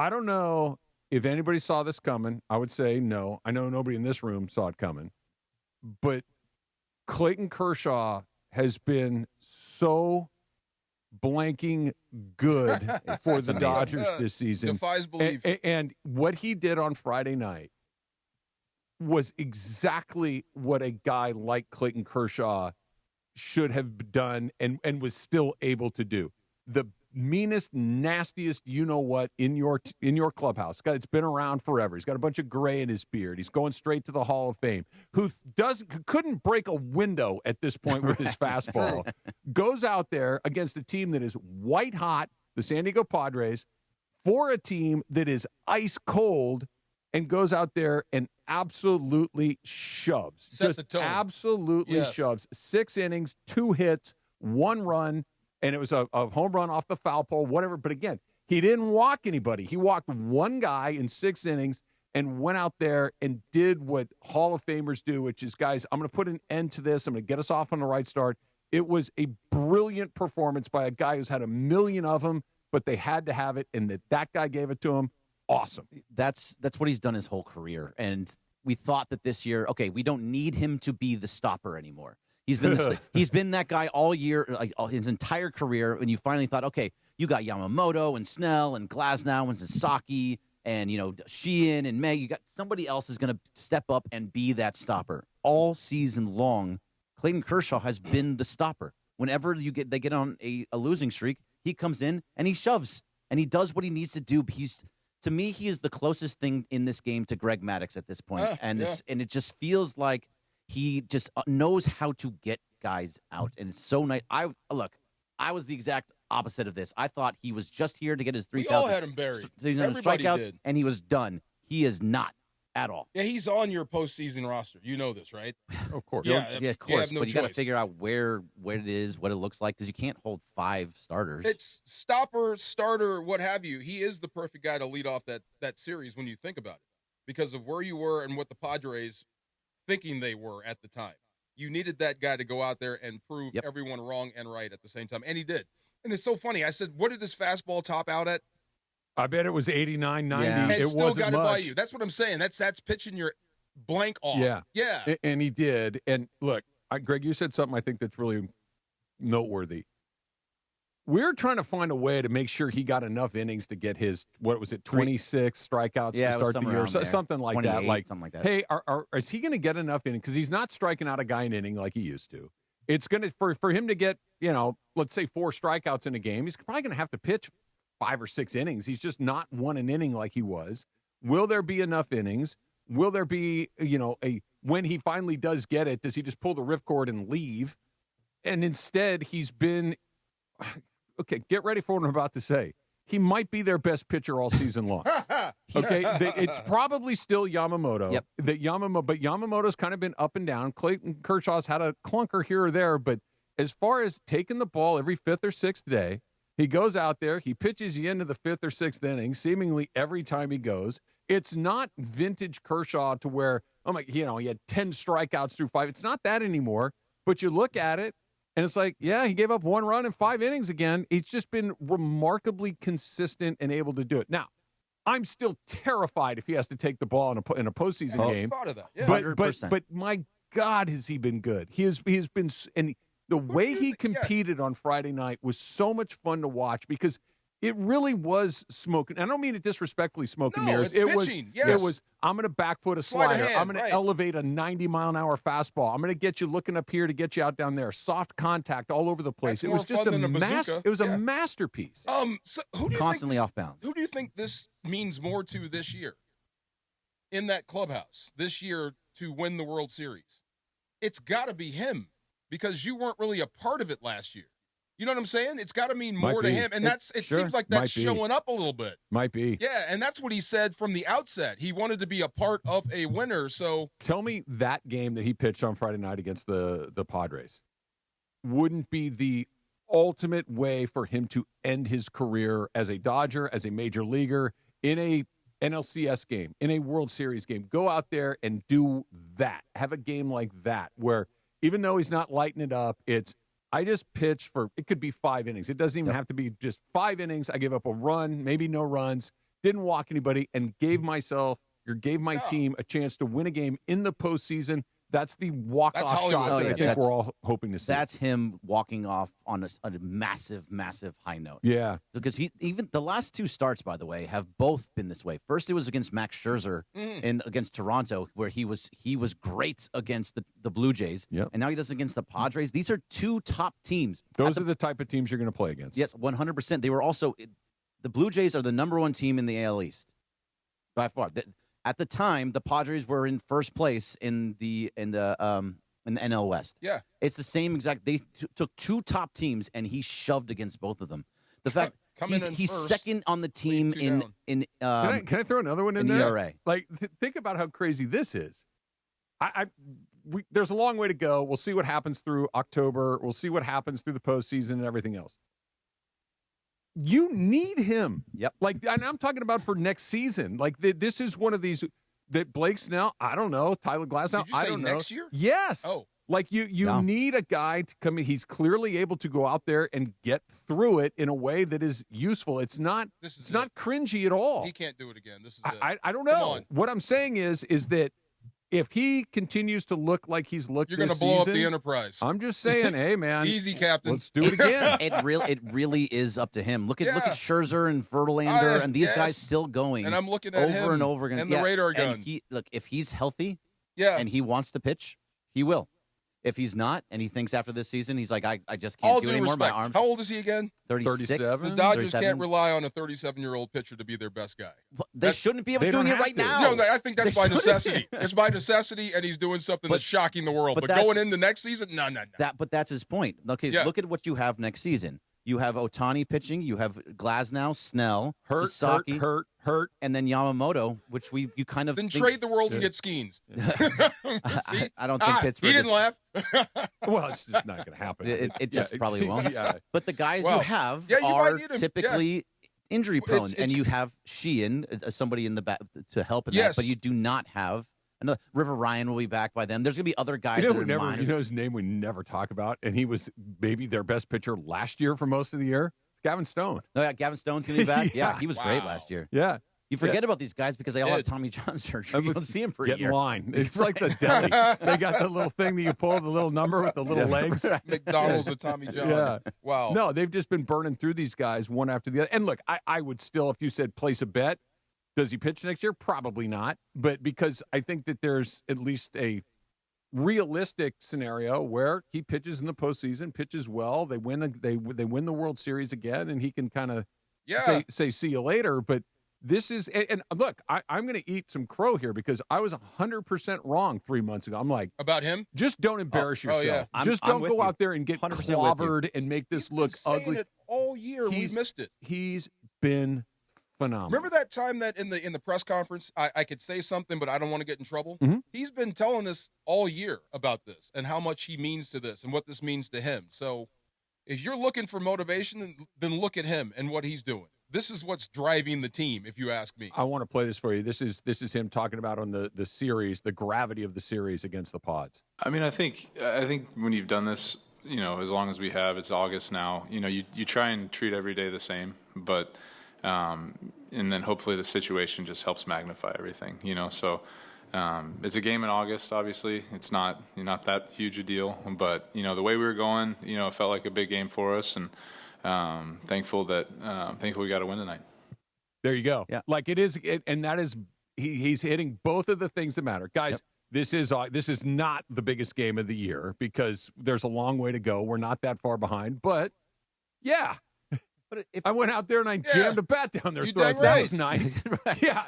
I don't know if anybody saw this coming. I would say no. I know nobody in this room saw it coming. But Clayton Kershaw has been so blanking good for the Dodgers this season. Defies belief. And what he did on Friday night was exactly what a guy like Clayton Kershaw should have done and was still able to do. The meanest, nastiest, you-know-what in your clubhouse. It's been around forever. He's got a bunch of gray in his beard. He's going straight to the Hall of Fame. Who couldn't break a window at this point with his fastball. Goes out there against a team that is white hot, the San Diego Padres, for a team that is ice cold, and goes out there and absolutely shoves. Set the tone. Absolutely shoves. 6 innings, 2 hits, 1 run. And it was a home run off the foul pole, whatever. But again, he didn't walk anybody. He walked 1 guy in 6 innings and went out there and did what Hall of Famers do, which is, guys, I'm going to put an end to this. I'm going to get us off on the right start. It was a brilliant performance by a guy who's had a million of them, but they had to have it, and that guy gave it to him. Awesome. That's what he's done his whole career. And we thought that this year, okay, we don't need him to be the stopper anymore. He's been that guy all year, like his entire career. And you finally thought, okay, you got Yamamoto and Snell and Glasnow and Sasaki and Sheehan and May. You got somebody else is going to step up and be that stopper all season long. Clayton Kershaw has been the stopper. Whenever they get on a losing streak, he comes in and he shoves and he does what he needs to do. To me, he is the closest thing in this game to Greg Maddux at this point, and it just feels like he just knows how to get guys out, and it's so nice. I was the exact opposite of this. I thought he was just here to get his 3,000. We all had him buried. Everybody strikeouts, did. And he was done. He is not at all. Yeah, he's on your postseason roster. You know this, right? Of course. Yeah, of course. But you got to choice. figure out where it is, what it looks like, because you can't hold 5 starters. It's stopper, starter, what have you. He is the perfect guy to lead off that series when you think about it, because of where you were and what the Padres thinking they were at the time. You needed that guy to go out there and prove everyone wrong and right at the same time, and he did. And it's so funny. I said, what did this fastball top out at? I bet it was 89, 90. Yeah. And It still wasn't got it much. by you. That's what I'm saying. That's pitching your blank off. Yeah. And he did. And look, Greg, you said something I think that's really noteworthy. We're trying to find a way to make sure he got enough innings to get his, 26 strikeouts to start the year, something like that. Something like that. Hey, is he going to get enough innings? Because he's not striking out a guy an inning like he used to. It's going to for him to get, let's say 4 strikeouts in a game. He's probably going to have to pitch 5 or 6 innings. He's just not won an inning like he was. Will there be enough innings? Will there be, when he finally does get it, does he just pull the ripcord and leave? And instead, he's been, okay, get ready for what I'm about to say. He might be their best pitcher all season long. Okay, it's probably still Yamamoto. Yep. But Yamamoto's kind of been up and down. Clayton Kershaw's had a clunker here or there, but as far as taking the ball every 5th or 6th day, he goes out there, he pitches you into the 5th or 6th inning, seemingly every time he goes. It's not vintage Kershaw to where, he had 10 strikeouts through 5. It's not that anymore, but you look at it, and it's like, yeah, he gave up 1 run in 5 innings again. He's just been remarkably consistent and able to do it. Now, I'm still terrified if he has to take the ball in a postseason game. Thought of that. Yeah. But my God, has he been good? He has been, and the way he competed on Friday night was so much fun to watch because it really was smoking. I don't mean it disrespectfully, smoke and mirrors. It was. I'm going to back foot a slider. I'm going to elevate a 90-mile-an-hour fastball. I'm going to get you looking up here to get you out down there. Soft contact all over the place. That's it was just a masterpiece. So who do you Constantly think off bounds. Who do you think this means more to this year in that clubhouse this year to win the World Series? It's got to be him because you weren't really a part of it last year. You know what I'm saying? It's got to mean more to him, and it seems like that's showing up a little bit. Might be. Yeah, and that's what he said from the outset. He wanted to be a part of a winner. So tell me that game that he pitched on Friday night against the Padres wouldn't be the ultimate way for him to end his career as a Dodger, as a major leaguer, in a NLCS game, in a World Series game. Go out there and do that. Have a game like that where even though he's not lighting it up, I just pitched for, it could be 5 innings. It doesn't even have to be just 5 innings. I give up a run, maybe no runs, didn't walk anybody, and gave my team a chance to win a game in the postseason. That's the walk-off shot that I think we're all hoping to see. That's him walking off on a massive, massive high note. Yeah. Because even the last 2 starts, by the way, have both been this way. First, it was against Max Scherzer against Toronto, where he was great against the Blue Jays. Yep. And now he does it against the Padres. These are 2 top teams. Those are the type of teams you're going to play against. Yes, 100%. They were also the Blue Jays are the #1 team in the AL East by far. At the time, the Padres were in first place in the NL West. Yeah, it's the same exact. They took 2 top teams and he shoved against both of them. The fact he's second on the team in can I throw another one in there? ERA. Like think about how crazy this is. There's a long way to go. We'll see what happens through October. We'll see what happens through the postseason and everything else. You need him. Yep. Like, and I'm talking about for next season. Like, this is one of these that Blake Snell, I don't know, Tyler Glasnow, I don't know. Next year? Yes. Oh. Like, you need a guy to come in. He's clearly able to go out there and get through it in a way that is useful. It's not cringy at all. He can't do it again. This is I don't know. What I'm saying is that if he continues to look like he's looked, you're going to blow up the Enterprise. I'm just saying, hey man, easy, Captain. Let's do it again. It really is up to him. Look at Scherzer and Verlander and these guys still going. And I'm looking at him over and over again. And the radar gun. And if he's healthy, yeah, and he wants to pitch, he will. If he's not, and he thinks after this season, he's like, I just can't do anymore. Respect. My arms. How old is he again? 36. The Dodgers can't rely on a 37-year-old pitcher to be their best guy. Well, they shouldn't be able to do it right now. No, I think that's by necessity. It's by necessity, and he's doing something that's shocking the world. But going into next season, no. But that's his point. Okay, look at what you have next season. You have Ohtani pitching. You have Glasnow, Snell, Sasaki, hurt, and then Yamamoto, which you kind of trade the world and get Skeens. I don't think Pittsburgh. He didn't laugh. Well, it's just not going to happen. It just probably won't. Yeah. But the guys you have are typically injury prone, and you have Sheehan, somebody in the back to help in that. But you do not have. River Ryan will be back by then. There's going to be other guys that are minor. You know his name we never talk about, and he was maybe their best pitcher last year for most of the year? It's Gavin Stone. Oh, yeah, Gavin Stone's going to be back? Yeah, he was great last year. Yeah. You forget about these guys because they all have Tommy John surgery. You don't see him for a year. Get in line. It's like the deli. They got the little thing that you pull, the little number with the little legs. McDonald's with Tommy John. Yeah. Wow. No, they've just been burning through these guys one after the other. And look, I would still, if you said place a bet, does he pitch next year? Probably not. But because I think that there's at least a realistic scenario where he pitches in the postseason, pitches well, they win the World Series again, and he can kind of say see you later. But this is and look, I'm going to eat some crow here because I was 100% wrong 3 months ago. I'm like, about him? Just don't embarrass yourself. Yeah. Just don't go out there and get clobbered and make this look ugly. It all year we missed it. He's been phenomenal. Remember that time that in the press conference I could say something, but I don't want to get in trouble? Mm-hmm. He's been telling us all year about this and how much he means to this and what this means to him. So if you're looking for motivation, then look at him and what he's doing. This is what's driving the team, if you ask me. I want to play this for you. This is him talking about on the series, the gravity of the series against the Pods. I mean, I think when you've done this, as long as we have, it's August now, you try and treat every day the same, but and then hopefully the situation just helps magnify everything, so it's a game in August, obviously. It's not that huge a deal, but, the way we were going, it felt like a big game for us, and thankful we got a win tonight. There you go. Yeah. Like it is, and that is, he's hitting both of the things that matter. Guys, Yep. This is not the biggest game of the year because there's a long way to go. We're not that far behind, but yeah. But if I went out there and I jammed a bat down their You throats. dang right. That was nice. Right. Yeah.